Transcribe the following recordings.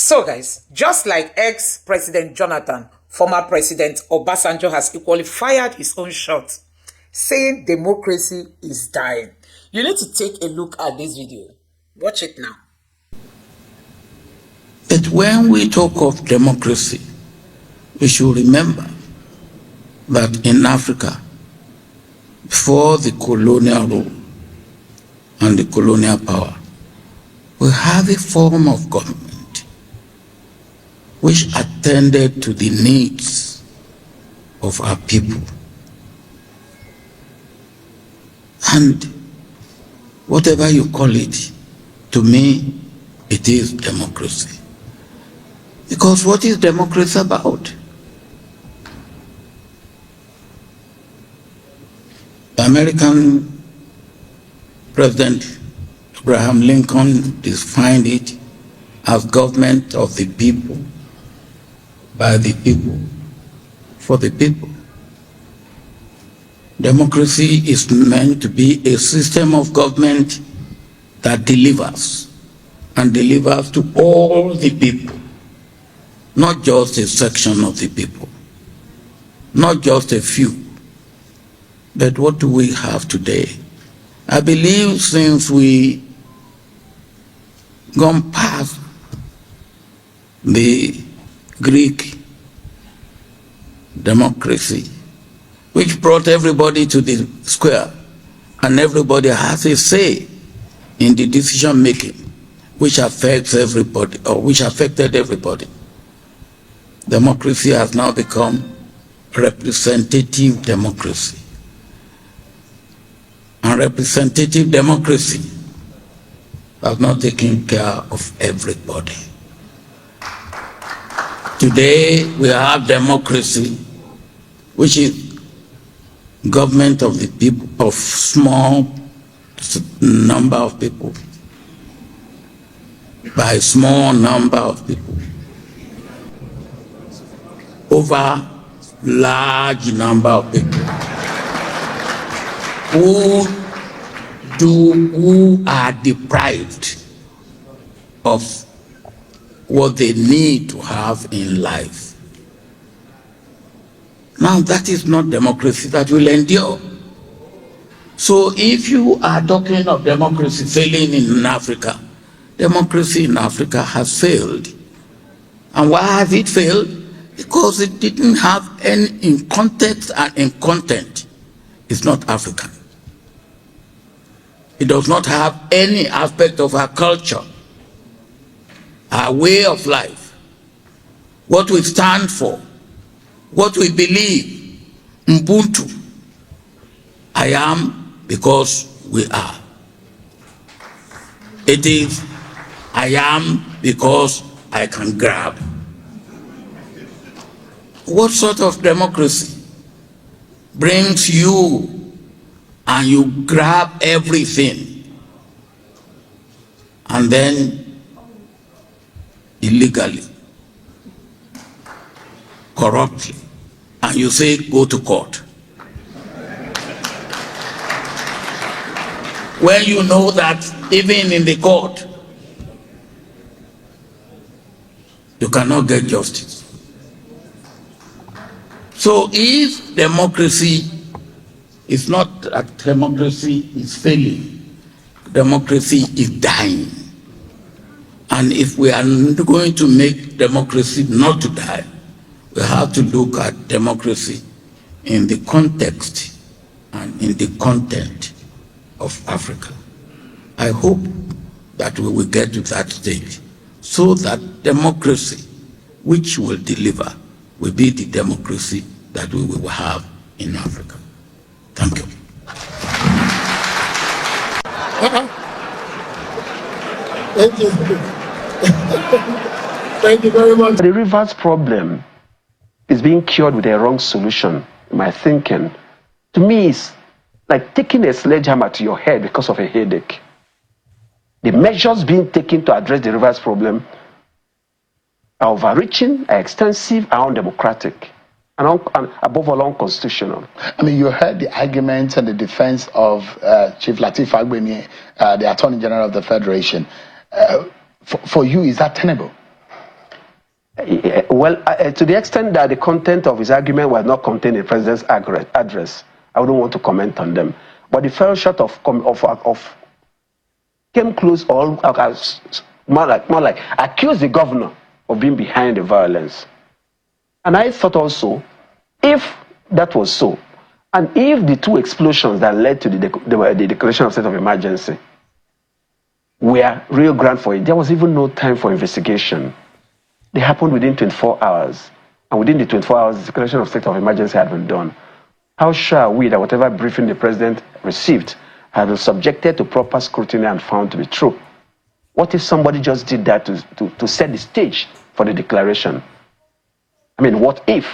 So guys, just like ex-President Jonathan, former President Obasanjo has equally fired his own shot, saying democracy is dying. You need to take a look at this video. Watch it now. But when we talk of democracy, we should remember that in Africa, before the colonial rule and the colonial power, we have a form of government which attended to the needs of our people. And whatever you call it, to me, it is democracy. Because what is democracy about? The American President Abraham Lincoln defined it as government of the people, by the people, for the people. Democracy is meant to be a system of government that delivers, and delivers to all the people, not just a section of the people, not just a few. But what do we have today? I believe since we gone past the Greek democracy, which brought everybody to the square, and everybody has a say in the decision making, which affects everybody, or which affected everybody. Democracy has now become representative democracy. And representative democracy has not taken care of everybody. Today we have democracy, which is government of the people, of small number of people, by a small number of people, over large number of people, who are deprived of what they need to have in life. Now that is not democracy that will endure. So if you are talking of democracy failing in Africa, democracy in Africa has failed. And why has it failed? Because it didn't have any, in context and in content, it's not African. It does not have any aspect of our culture, our way of life, what we stand for, what we believe. Ubuntu. I am because we are. It is I am because I can grab. What sort of democracy brings you and you grab everything and then illegally, corruptly, and you say go to court? When you know that even in the court, you cannot get justice. So if democracy is not that democracy is failing, democracy is dying. And if we are going to make democracy not to die, we have to look at democracy in the context and in the content of Africa. I hope that we will get to that stage, so that democracy which will deliver will be the democracy that we will have in Africa. Thank you. Thank you. Thank you very much. The rivers problem is being cured with a wrong solution, in my thinking. To me, it's like taking a sledgehammer to your head because of a headache. The measures being taken to address the rivers problem are overreaching, are extensive, are undemocratic, and above all, unconstitutional. I mean, you heard the arguments and the defense of Chief Lateef Fagbemi, the Attorney General of the Federation. For you, is that tenable? Well, to the extent that the content of his argument was not contained in the president's address, I wouldn't want to comment on them. But he fell short of came close, or more like accused the governor of being behind the violence. And I thought also, if that was so, and if the two explosions that led to the declaration of state of emergency were real ground for it, there was even no time for investigation. They happened within 24 hours. And within the 24 hours, the declaration of state of emergency had been done. How sure are we that whatever briefing the president received had been subjected to proper scrutiny and found to be true? What if somebody just did that to set the stage for the declaration? I mean, what if?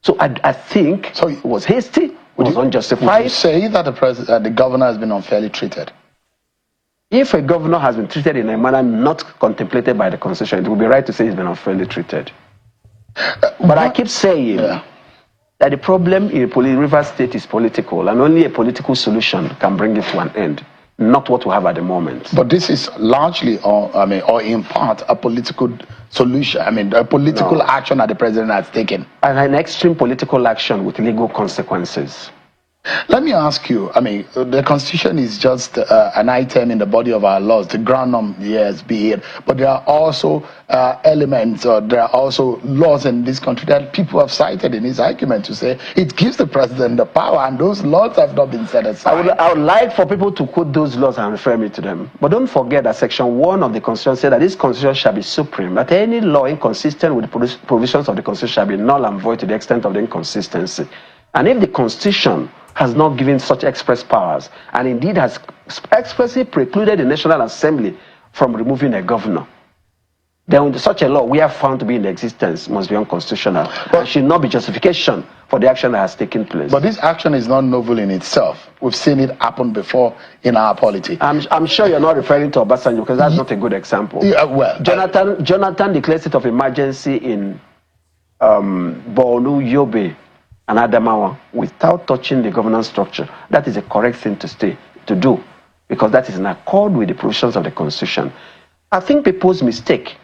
So I think it was hasty, it was unjustified. Would you say that the governor has been unfairly treated? If a governor has been treated in a manner not contemplated by the Constitution, it would be right to say he's been unfairly treated. But I keep saying that the problem in Rivers State is political, and only a political solution can bring it to an end, not what we have at the moment. But this is largely, or in part, a political solution. I mean, a political action that the president has taken. And an extreme political action with legal consequences. Let me ask you, I mean, the Constitution is just an item in the body of our laws, the ground norm, yes, be it. But there are also elements, or there are also laws in this country that people have cited in his argument to say it gives the president the power, and those laws have not been set aside. I would like for people to quote those laws and refer me to them. But don't forget that Section 1 of the Constitution said that this Constitution shall be supreme, that any law inconsistent with the provisions of the Constitution shall be null and void to the extent of the inconsistency. And if the Constitution has not given such express powers, and indeed has expressly precluded the National Assembly from removing a governor, then such a law we have found to be in existence must be unconstitutional. But should not be justification for the action that has taken place. But this action is not novel in itself. We've seen it happen before in our polity. I'm sure you're not referring to Obasanjo, because that's not a good example. Well, Jonathan declared state of emergency in Borno, Yobe, and Adamawa without touching the governance structure. That is a correct thing to do, because that is in accord with the provisions of the Constitution. I think people's mistake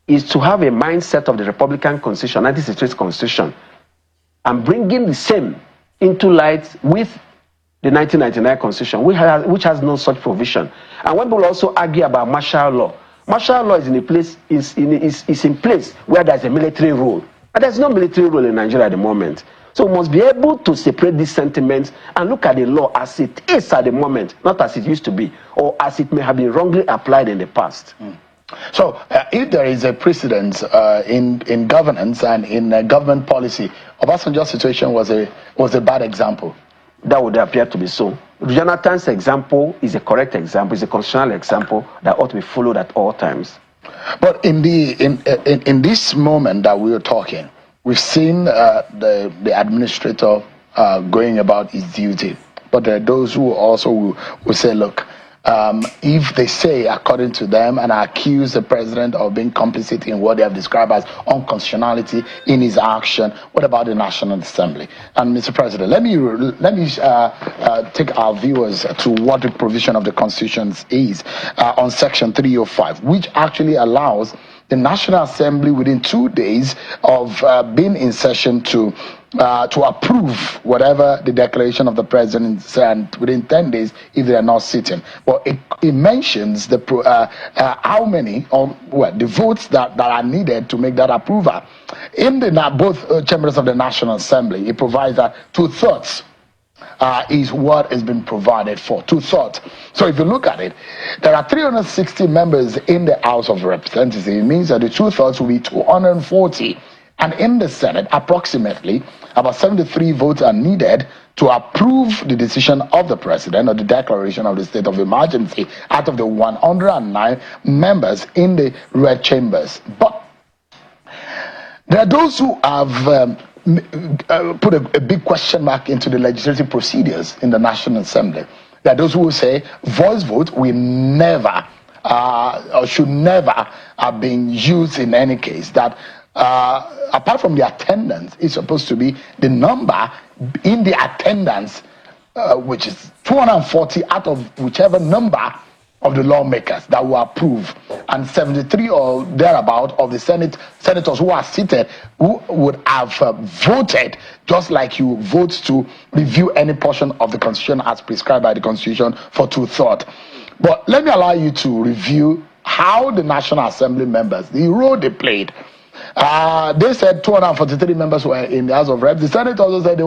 is to have a mindset of the Republican Constitution, 1963 Constitution, and bringing the same into light with the 1999 Constitution, which has no such provision. And when people also argue about martial law is in place where there's a military rule. And there's no military rule in Nigeria at the moment. So we must be able to separate these sentiments and look at the law as it is at the moment, not as it used to be, or as it may have been wrongly applied in the past. So if there is a precedent in governance and in government policy, Obasanjo's situation was a bad example. That would appear to be so. Jonathan's example is a correct example, is a constitutional example that ought to be followed at all times. But in this moment that we are talking, we've seen the administrator going about his duty. But there are those who also will say, look, if they say, according to them, and accuse the president of being complicit in what they have described as unconstitutionality in his action, what about the National Assembly? And Mr. President, let me take our viewers to what the provision of the Constitution is on Section 305, which actually allows the National Assembly within 2 days of being in session to approve whatever the declaration of the president and within 10 days if they are not sitting. But it mentions the how many the votes that are needed to make that approval. In both chambers of the National Assembly, it provides that 2/3 is what has been provided for, 2/3. So if you look at it, there are 360 members in the House of Representatives. It means that the 2/3 will be 240. And in the Senate, approximately about 73 votes are needed to approve the decision of the president or the declaration of the state of emergency out of the 109 members in the red chambers. But there are those who have put a big question mark into the legislative procedures in the National Assembly. There are those who will say voice vote will never or should never have been used in any case. That apart from the attendance, it's supposed to be the number in the attendance, which is 240 out of whichever number of the lawmakers that will approve, and 73 or thereabout of the senators who are seated who would have voted just like you vote to review any portion of the Constitution as prescribed by the Constitution for 2/3. But let me allow you to review how the National Assembly members, the role they played. They said 243 members were in the House of Reps. The Senate also said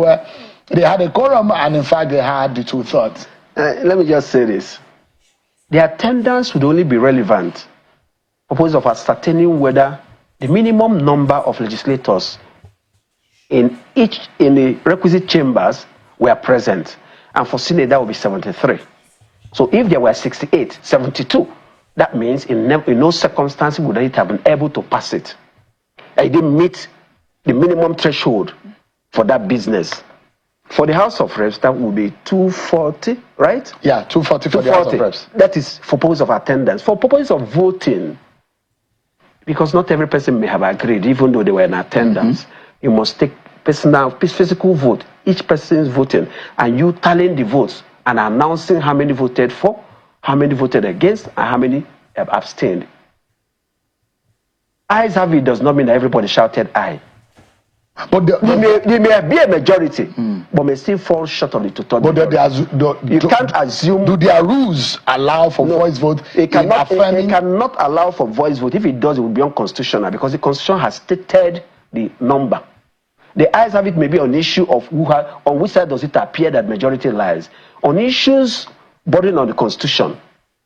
they had a quorum, and in fact they had the 2/3. Let me just say this. The attendance would only be relevant for purpose of ascertaining whether the minimum number of legislators in the requisite chambers were present. And for Senate, that would be 73. So if there were 68, 72, that means in no circumstance would it have been able to pass it. It didn't meet the minimum threshold for that business. For the House of Reps, that would be 240, right? Yeah, 240 for the House of Reps. That is for purpose of attendance. For purpose of voting, because not every person may have agreed, even though they were in attendance, you must take physical vote. Each person is voting, and you tallying the votes and announcing how many voted for, how many voted against, and how many have abstained. Ayes have it does not mean that everybody shouted aye. But there may be a majority, but may still fall short of the total. But you can't assume. Do their rules allow for voice vote? It cannot allow for voice vote. If it does, it would be unconstitutional because the Constitution has stated the number. The ayes have it may be on issue of on which side does it appear that majority lies. On issues bordering on the Constitution,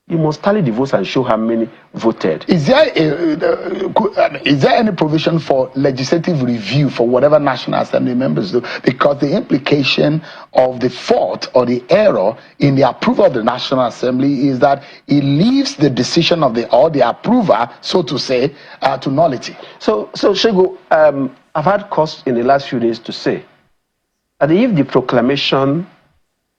you must tally the votes and show how many voted. Is there any provision for legislative review for whatever National Assembly members do? Because the implication of the fault or the error in the approval of the National Assembly is that it leaves the decision of the approver, so to say, to nullity. So Shego, I've had cause in the last few days to say that if the proclamation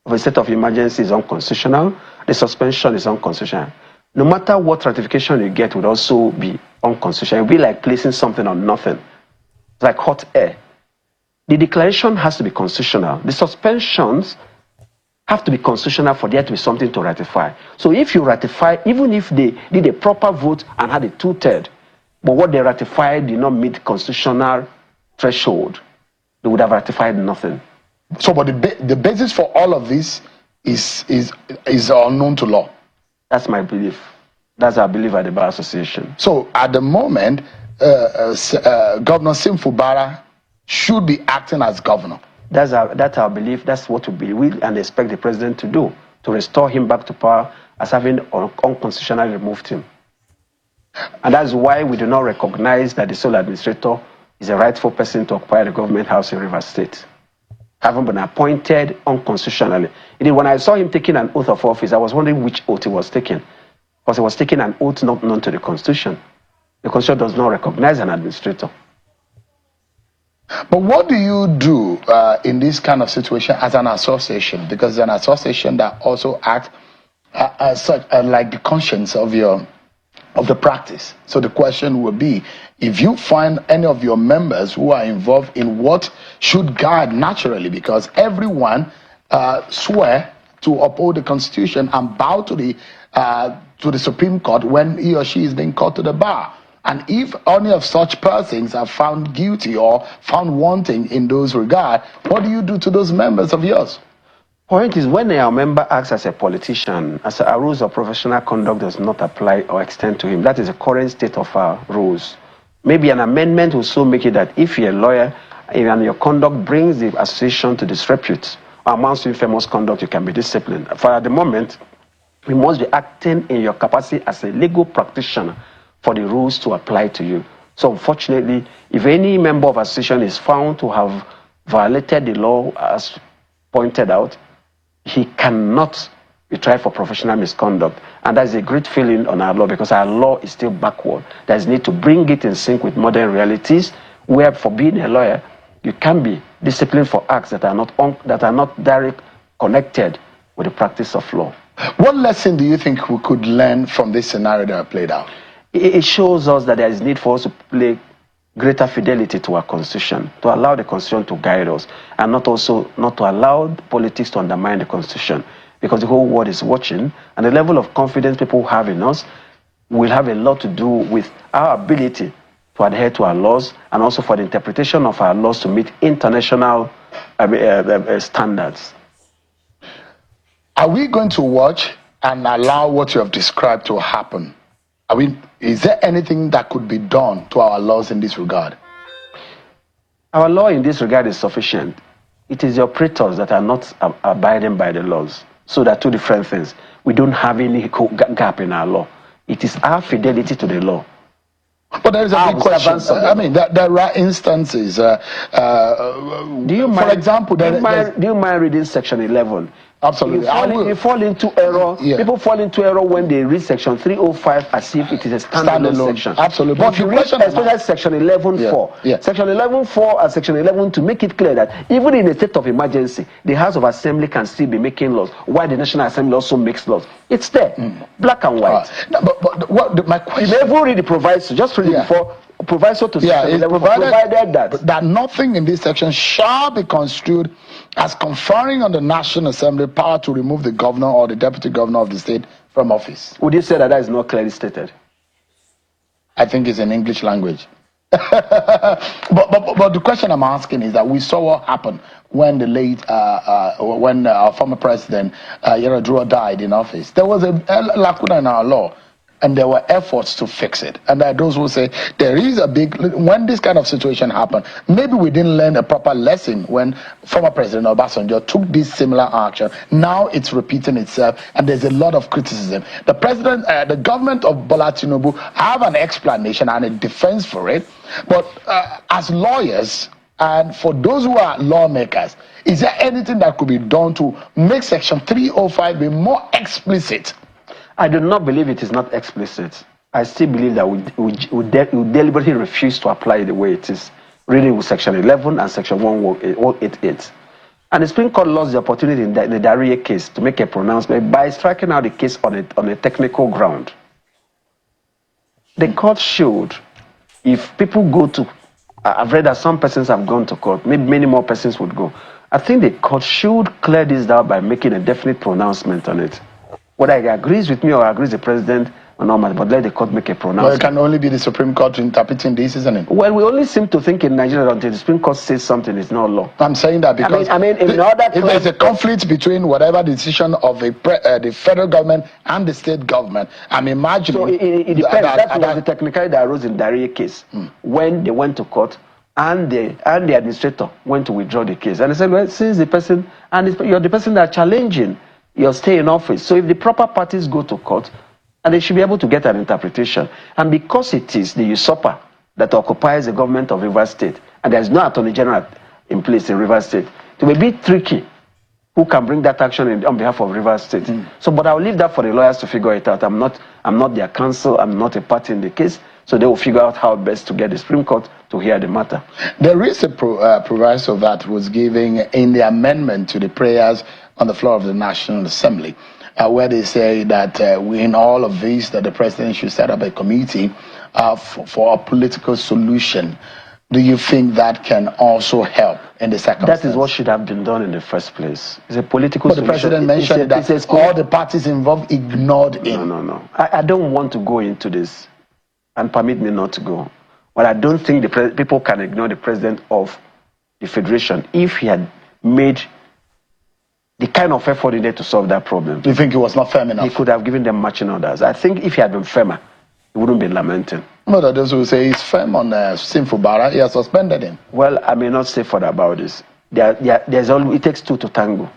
of a state of emergency is unconstitutional, the suspension is unconstitutional. No matter what ratification you get would also be unconstitutional. It would be like placing something on nothing. It's like hot air. The declaration has to be constitutional. The suspensions have to be constitutional for there to be something to ratify. So if you ratify, even if they did a proper vote and had a 2/3, but what they ratified did not meet constitutional threshold, they would have ratified nothing. So, but the basis for all of this is unknown to law. That's my belief. That's our belief at the Bar Association. So, at the moment, Governor Sim Fubara should be acting as governor. That's our belief. That's what we will and expect the president to do, to restore him back to power as having unconstitutionally removed him. And that's why we do not recognize that the sole administrator is a rightful person to occupy the government house in Rivers State, having been appointed unconstitutionally. Indeed, when I saw him taking an oath of office, I was wondering which oath he was taking. Because he was taking an oath not known to the Constitution. The Constitution does not recognize an administrator. But what do you do in this kind of situation as an association? Because it's an association that also acts as such like the conscience of the practice. So the question will be, if you find any of your members who are involved in what should guide naturally, because everyone swear to uphold the Constitution and bow to the Supreme Court when he or she is being called to the bar. And if any of such persons are found guilty or found wanting in those regard, what do you do to those members of yours? Point is, when a member acts as a politician, as our rules of professional conduct does not apply or extend to him. That is the current state of our rules. Maybe an amendment will so make it that if you're a lawyer and your conduct brings the association to disrepute or amounts to infamous conduct, you can be disciplined. For at the moment, we must be acting in your capacity as a legal practitioner for the rules to apply to you. So unfortunately, if any member of association is found to have violated the law as pointed out, he cannot be tried for professional misconduct. And that is a great feeling on our law, because our law is still backward. There is need to bring it in sync with modern realities, where for being a lawyer, you can be disciplined for acts that are not directly connected with the practice of law. What lesson do you think we could learn from this scenario that played out? It shows us that there is need for us to play greater fidelity to our Constitution, to allow the Constitution to guide us, and not to allow politics to undermine the Constitution. because the whole world is watching, and the level of confidence people have in us will have a lot to do with our ability to adhere to our laws, and also for the interpretation of our laws to meet international standards. Are we going to watch and allow what you have described to happen? Is there anything that could be done to our laws in this regard? Our law in this regard is sufficient. It is the operators that are not abiding by the laws. So there are two different things. We don't have any gap in our law. It is our fidelity to the law. But there is a big question. I mean, there are instances. For example, do you mind reading Section 11? Absolutely. You fall into error. Yeah. People fall into error when they read Section 305 as if it is a standalone section. Absolutely. But if you read especially Section 11.4, Section 11.4 and Section 11 to make it clear that even in a state of emergency, the House of Assembly can still be making laws, while the National Assembly also makes laws. It's there, black and white. No, but my question... You never read the proviso, just read it before. Proviso to Section 11 provided that nothing in this section shall be construed as conferring on the National Assembly power to remove the governor or the deputy governor of the state from office. Would you say that is not clearly stated? I think it's in English language. but the question I'm asking is that we saw what happened when the late, when our former president, Yaradua, died in office. There was a lacuna in our law, and there were efforts to fix it. And there are those who say there is a big, when this kind of situation happened, maybe we didn't learn a proper lesson when former President Obasanjo took this similar action. Now it's repeating itself, and there's a lot of criticism. The president, the government of Bola Tinubu have an explanation and a defense for it. But as lawyers, and for those who are lawmakers, is there anything that could be done to make Section 305 be more explicit? I do not believe it is not explicit. I still believe that we deliberately refuse to apply it the way it is, reading with Section 11 and Section 188. And the Supreme Court lost the opportunity in the Daria case to make a pronouncement by striking out the case on a technical ground. The court should, if people go to, I've read that some persons have gone to court, maybe many more persons would go. I think the court should clear this down by making a definite pronouncement on it. Whether he agrees with me or agrees with the president or not, but let the court make a pronouncement. Well, it can only be the Supreme Court interpreting this, isn't it? Well, we only seem to think in Nigeria that until the Supreme Court says something, it's not law. I'm saying that because if there's a conflict between whatever decision of the federal government and the state government, I'm imagining... So it depends. That was the technicality that arose in the Daria case. When they went to court, and the administrator went to withdraw the case. And they said, well, since the person, and you're the person that are challenging your stay in office. So if the proper parties go to court, and they should be able to get an interpretation. And because it is the usurper that occupies the government of Rivers State, and there's no Attorney General in place in Rivers State, it will be tricky who can bring that action on behalf of Rivers State. So, but I'll leave that for the lawyers to figure it out. I'm not their counsel. I'm not a party in the case. So they will figure out how best to get the Supreme Court to hear the matter. There is a proviso that was given in the amendment to the prayers on the floor of the National Assembly, where they say that in all of this, that the president should set up a committee for a political solution. Do you think that can also help in the circumstances? That is what should have been done in the first place. It's a political solution. But the president mentioned that all the parties involved ignored him. No. I don't want to go into this, and permit me not to go. But I don't think people can ignore the president of the Federation if he had made the kind of effort needed to solve that problem. Do you think he was not firm enough? He could have given them marching orders. I think if he had been firmer, he wouldn't be lamenting. Well, those who say he's firm on sinful Bara, he has suspended him. Well, I may not say further about this. It takes two to tango.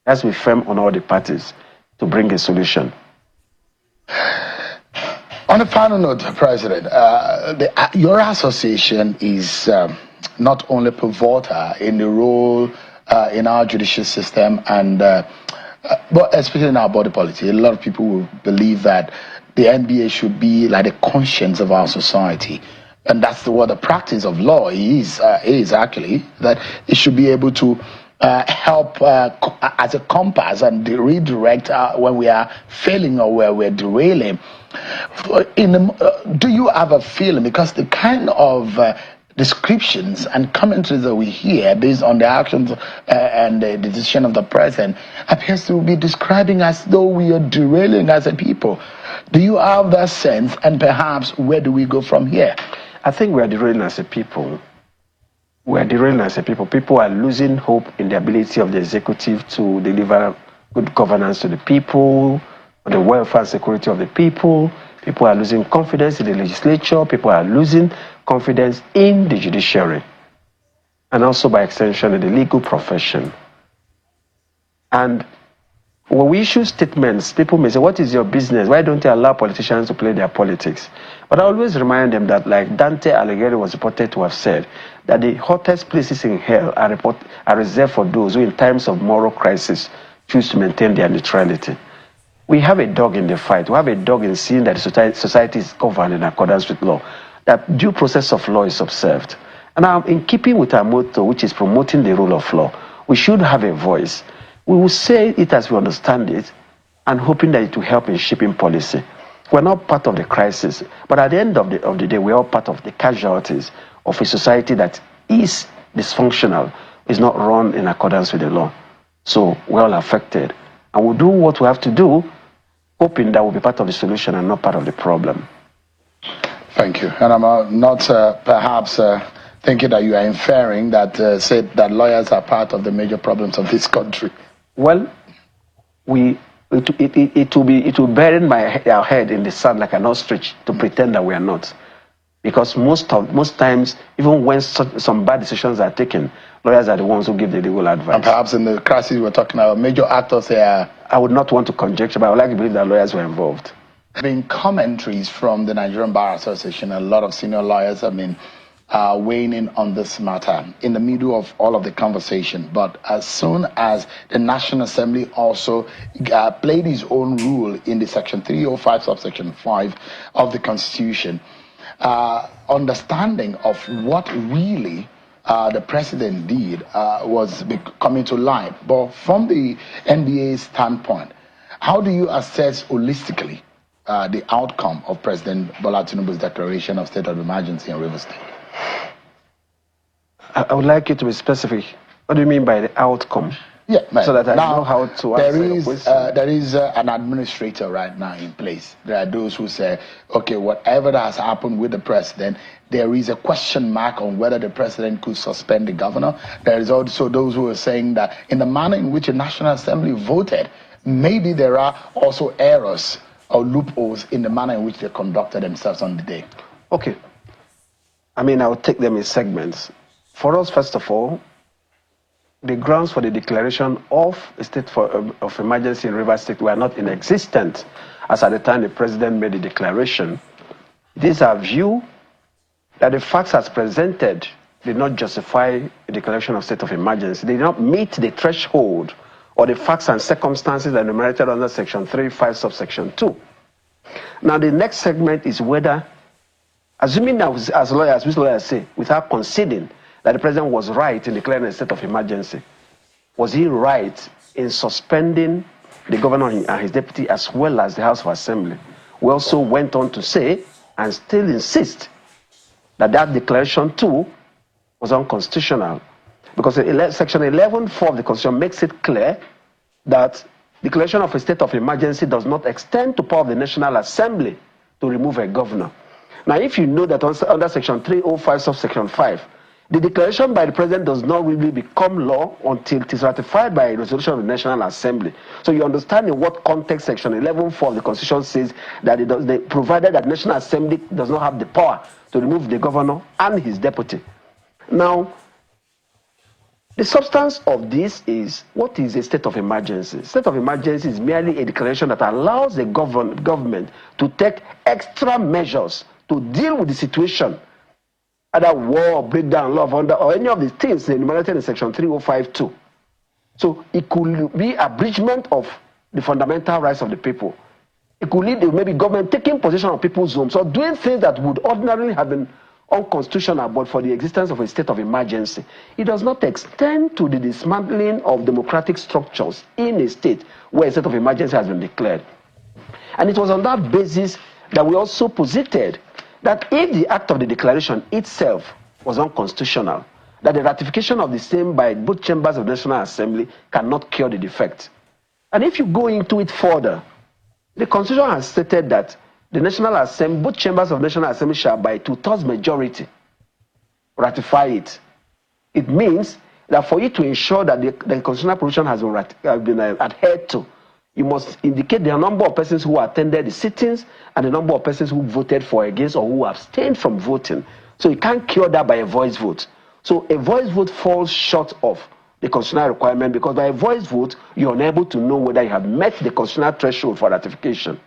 Let's be firm on all the parties to bring a solution. On a final note, President, your association is not only pivotal in the role in our judicial system, and but especially in our body politic. A lot of people will believe that the NBA should be like the conscience of our society, and that's what the practice of law is actually, that it should be able to help as a compass and redirect when we are failing or where we're derailing. Do you have a feeling, because the kind of descriptions and commentaries that we hear based on the actions and the decision of the president appears to be describing as though we are derailing as a people. Do you have that sense? And perhaps where do we go from here? I think we are derailing as a people. We are derailing as a people. People are losing hope in the ability of the executive to deliver good governance to the people, the welfare and security of the people. People are losing confidence in the legislature. People are losing confidence in the judiciary, and also by extension in the legal profession. And when we issue statements, people may say, what is your business? Why don't you allow politicians to play their politics? But I always remind them that, like Dante Alighieri was reported to have said, that the hottest places in hell are reserved for those who, in times of moral crisis, choose to maintain their neutrality. We have a dog in the fight. We have a dog in seeing that the society is governed in accordance with law, that due process of law is observed. And in keeping with our motto, which is promoting the rule of law, we should have a voice. We will say it as we understand it, and hoping that it will help in shaping policy. We're not part of the crisis, but at the end of the day, we're all part of the casualties of a society that is dysfunctional, is not run in accordance with the law. So we're all affected. And we'll do what we have to do, hoping that we'll be part of the solution and not part of the problem. Thank you. And I'm not perhaps thinking that you are inferring that said that lawyers are part of the major problems of this country. Well, it will bury our head in the sand like an ostrich to pretend that we are not. Because most times, even when some bad decisions are taken, lawyers are the ones who give the legal advice. And perhaps in the crisis we're talking about, major actors here. I would not want to conjecture, but I would like to believe that lawyers were involved. There have been commentaries from the Nigerian Bar Association. A lot of senior lawyers have been weighing in on this matter in the middle of all of the conversation. But as soon as the National Assembly also played its own rule in the Section 305, subsection 5 of the Constitution, understanding of what really the president did was coming to light. But from the NBA's standpoint, how do you assess holistically the outcome of President Bola Tinubu's declaration of state of emergency in Rivers State? I would like you to be specific. What do you mean by the outcome? Yeah, so that I know how to answer your question. There is an administrator right now in place. There are those who say, okay, whatever that has happened with the president, there is a question mark on whether the president could suspend the governor. There is also those who are saying that in the manner in which the National Assembly voted, maybe there are also errors or loopholes in the manner in which they conducted themselves on the day. Okay. I mean, I'll take them in segments. For us, first of all, the grounds for the declaration of a state of emergency in Rivers State were not in existence as at the time the president made the declaration. It is our view that the facts as presented did not justify a declaration of state of emergency. They did not meet the threshold or the facts and circumstances that enumerated under Section 3.5, subsection 2. Now, the next segment is whether, assuming that as lawyers, which lawyers say, without conceding that the president was right in declaring a state of emergency, was he right in suspending the governor and his deputy as well as the House of Assembly? We also went on to say, and still insist, that that declaration too was unconstitutional, because Section 11.4 of the Constitution makes it clear that declaration of a state of emergency does not extend to power of the National Assembly to remove a governor. Now, if you know that under Section 305, subsection 5, the declaration by the president does not really become law until it is ratified by a resolution of the National Assembly. So you understand in what context Section 11.4 of the Constitution says that provided that the National Assembly does not have the power to remove the governor and his deputy. Now, the substance of this is, what is a state of emergency? State of emergency is merely a declaration that allows the government to take extra measures to deal with the situation, either war, breakdown, law of order, or any of the things enumerated in Section 305(2). So it could be abridgment of the fundamental rights of the people. It could lead to maybe government taking possession of people's homes or doing things that would ordinarily have been unconstitutional, but for the existence of a state of emergency. It does not extend to the dismantling of democratic structures in a state where a state of emergency has been declared. And it was on that basis that we also posited that if the act of the declaration itself was unconstitutional, that the ratification of the same by both chambers of the National Assembly cannot cure the defect. And if you go into it further, the Constitution has stated that the National Assembly, both chambers of the National Assembly shall by 2/3 majority ratify it. It means that for you to ensure that the constitutional provision has been adhered to, you must indicate the number of persons who attended the sittings and the number of persons who voted for, against, or who abstained from voting. So you can't cure that by a voice vote. So a voice vote falls short of the constitutional requirement, because by a voice vote, you're unable to know whether you have met the constitutional threshold for ratification.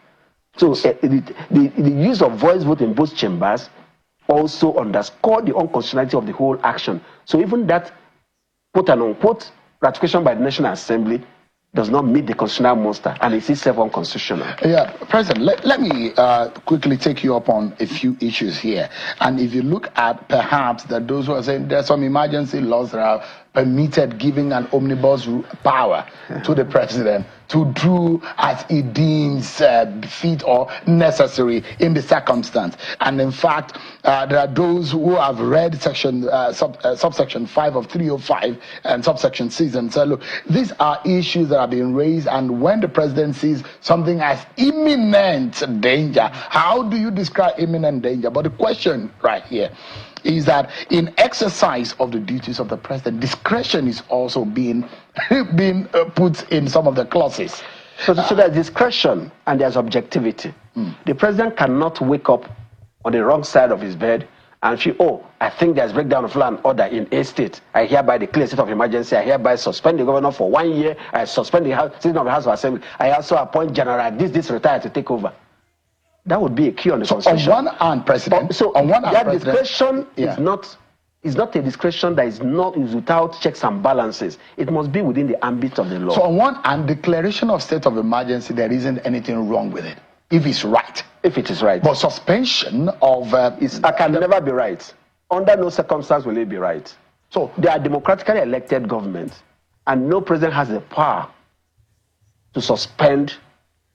So the use of voice vote in both chambers also underscore the unconstitutionality of the whole action. So even that quote and unquote ratification by the National Assembly does not meet the constitutional muster, and it is itself unconstitutional. Yeah, President, let me quickly take you up on a few issues here. And if you look at perhaps that those who are saying there's some emergency laws that are permitted giving an omnibus power to the president to do as he deems fit or necessary in the circumstance. And in fact, there are those who have read subsection 5 of 305 and subsection 6 and say, look, these are issues that are being raised, and when the president sees something as imminent danger, how do you describe imminent danger? But the question right here is that in exercise of the duties of the president, discretion is also being put in some of the clauses. So there's discretion and there's objectivity. The president cannot wake up on the wrong side of his bed and feel, oh, I think there's breakdown of law and order in a state. I hereby declare a state of emergency. I hereby suspend the governor for 1 year. I suspend the sitting of the House of Assembly. I also appoint General this retired to take over. That would be a key on the Constitution. On one hand, President. On one hand, that discretion is not a discretion that is without checks and balances. It must be within the ambit of the law. So on one hand, declaration of state of emergency, there isn't anything wrong with it, if it's right. If it is right. But suspension of can never be right. Under no circumstance will it be right. So they are democratically elected governments, and no president has the power to suspend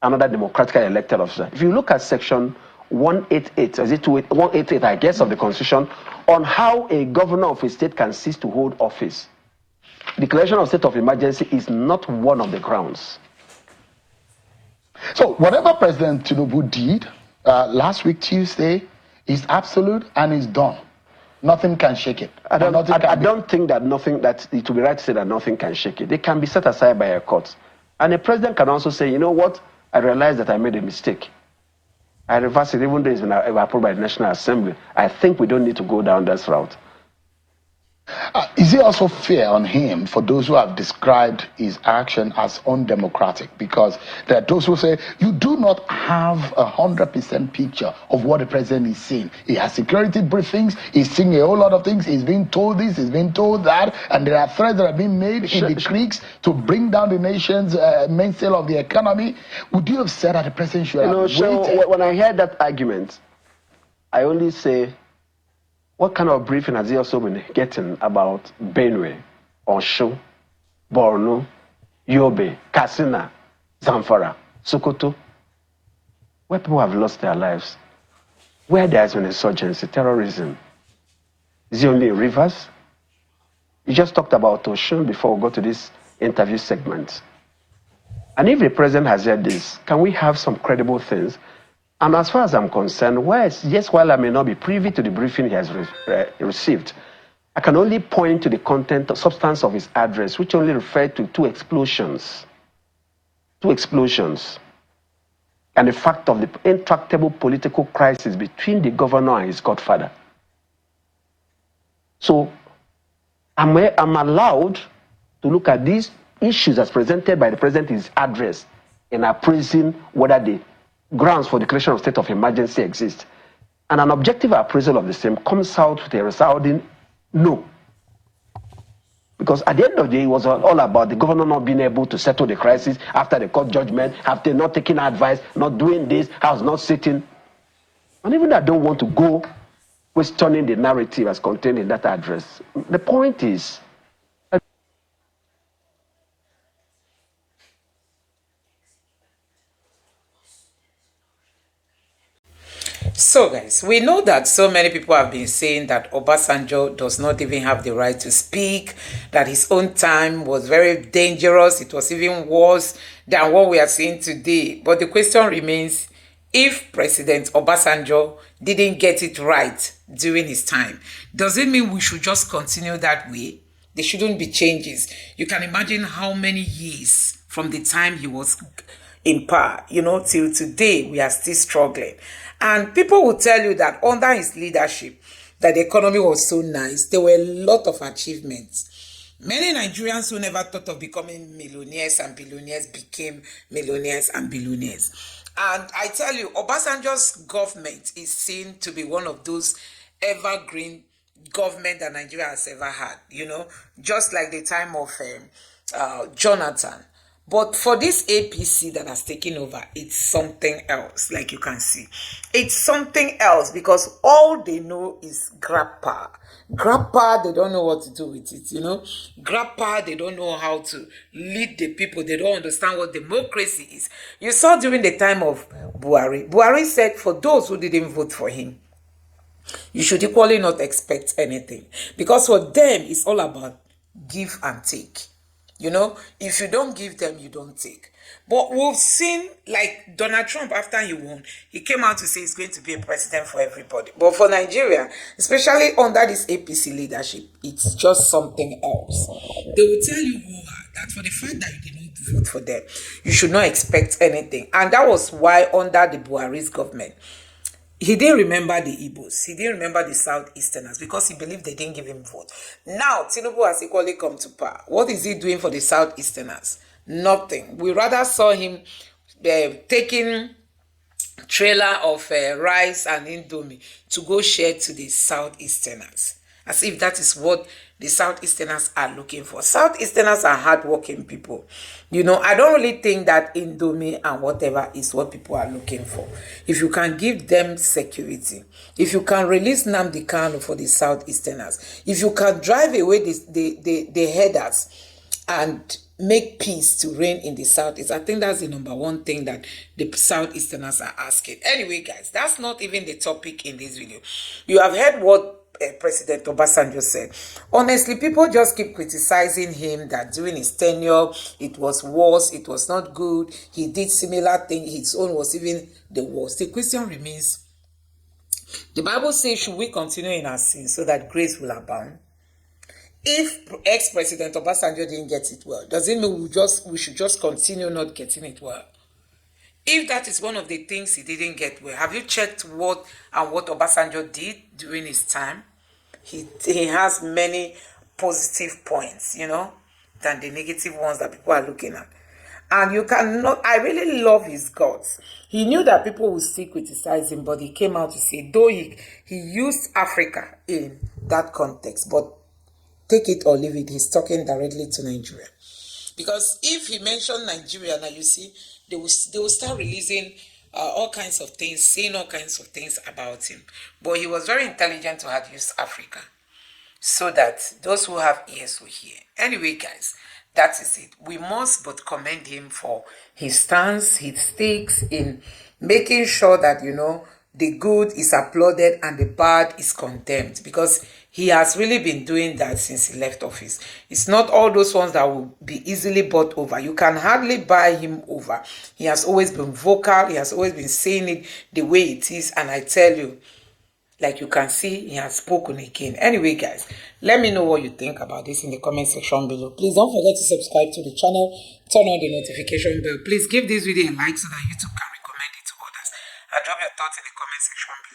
another democratically elected officer. If you look at section 188, is it 188, I guess, of the Constitution, on how a governor of a state can cease to hold office, declaration of state of emergency is not one of the grounds. So whatever President Tinubu did last week, Tuesday, is absolute and is done. Nothing can shake it. I don't think that it will be right to say that nothing can shake it. It can be set aside by a court. And a president can also say, you know what, I realize that I made a mistake. I reverse it, even though it's been approved by the National Assembly. I think we don't need to go down that route. Is it also fair on him for those who have described his action as undemocratic? Because there are those who say you do not have 100% picture of what the president is saying. He has security briefings, he's seeing a whole lot of things, he's being told this, he's being told that, and there are threats that are being made in the creeks to bring down the nation's mainsail of the economy. Would you have said that the president should have waited? So when I hear that argument, I only say, what kind of briefing has he also been getting about Benue, Osun, Borno, Yobe, Katsina, Zamfara, Sokoto, where people have lost their lives, where there has been insurgency, terrorism? Is it only in rivers? You just talked about Osun before we go to this interview segment. And if the president has heard this, can we have some credible things? And as far as I'm concerned, while I may not be privy to the briefing he has received, I can only point to the content or substance of his address, which only referred to two explosions, and the fact of the intractable political crisis between the governor and his godfather. So I'm allowed to look at these issues as presented by the president in his address in appraising whether the grounds for declaration of state of emergency exist. And an objective appraisal of the same comes out with a resounding no. Because at the end of the day, it was all about the governor not being able to settle the crisis after the court judgment, after not taking advice, not doing this, house not sitting. And even I don't want to go questioning the narrative as contained in that address. The point is, So guys, we know that so many people have been saying that Obasanjo does not even have the right to speak, that his own time was very dangerous, it was even worse than what we are seeing today. But the question remains, if President Obasanjo didn't get it right during his time, does it mean we should just continue that way? There shouldn't be changes. You can imagine how many years from the time he was in power, till today, we are still struggling. And people will tell you that under his leadership, that the economy was so nice. There were a lot of achievements. Many Nigerians who never thought of becoming millionaires and billionaires became millionaires and billionaires. And I tell you, Obasanjo's government is seen to be one of those evergreen government that Nigeria has ever had, just like the time of Jonathan. But for this APC that has taken over, it's something else, like you can see. It's something else because all they know is grab power. Grab power, they don't know what to do with it, Grab power, they don't know how to lead the people. They don't understand what democracy is. You saw during the time of Buhari. Buhari said for those who didn't vote for him, you should equally not expect anything. Because for them, it's all about give and take. If you don't give them, you don't take. But we've seen, like Donald Trump, after he won, he came out to say he's going to be a president for everybody. But for Nigeria, especially under this APC leadership, it's just something else. They will tell you that for the fact that you did not vote for them, you should not expect anything. And that was why under the Buhari's government, he didn't remember the Igbos. He didn't remember the Southeasterners because he believed they didn't give him vote. Now, Tinubu has equally come to power. What is he doing for the Southeasterners? Nothing. We rather saw him taking trailer of rice and indomie to go share to the Southeasterners. As if that is what the Southeasterners are looking for. Southeasterners are hardworking people. I don't really think that indomie and whatever is what people are looking for. If you can give them security, if you can release nnamdi kanu for the Southeasterners, if you can drive away the headers and make peace to reign in the Southeast, I think that's the number one thing that the Southeasterners are asking. Anyway, guys, that's not even the topic in this video. You have heard what President Obasanjo said. Honestly, people just keep criticizing him that during his tenure, it was worse, it was not good, he did similar thing, his own was even the worst. The question remains, the Bible says, should we continue in our sins so that grace will abound? If ex-President Obasanjo didn't get it well, does it mean we should just continue not getting it well? If that is one of the things he didn't get well, have you checked what Obasanjo did during his time? He has many positive points, than the negative ones that people are looking at. And you cannot, I really love his guts. He knew that people would still criticize him, but he came out to say, though he used Africa in that context, but take it or leave it, he's talking directly to Nigeria. Because if he mentioned Nigeria, now you see, they will start releasing all kinds of things, saying all kinds of things about him. But he was very intelligent to have used Africa so that those who have ears will hear. Anyway, guys, that is it. We must but commend him for his stance, his stakes in making sure that, the good is applauded and the bad is condemned, because he has really been doing that since he left office. It's not all those ones that will be easily bought over. You can hardly buy him over. He has always been vocal. He has always been saying it the way it is. And I tell you, like you can see, he has spoken again. Anyway, guys, let me know what you think about this in the comment section below. Please don't forget to subscribe to the channel. Turn on the notification bell. Please give this video a like so that YouTube can recommend it to others. And drop your thoughts in the comment section below.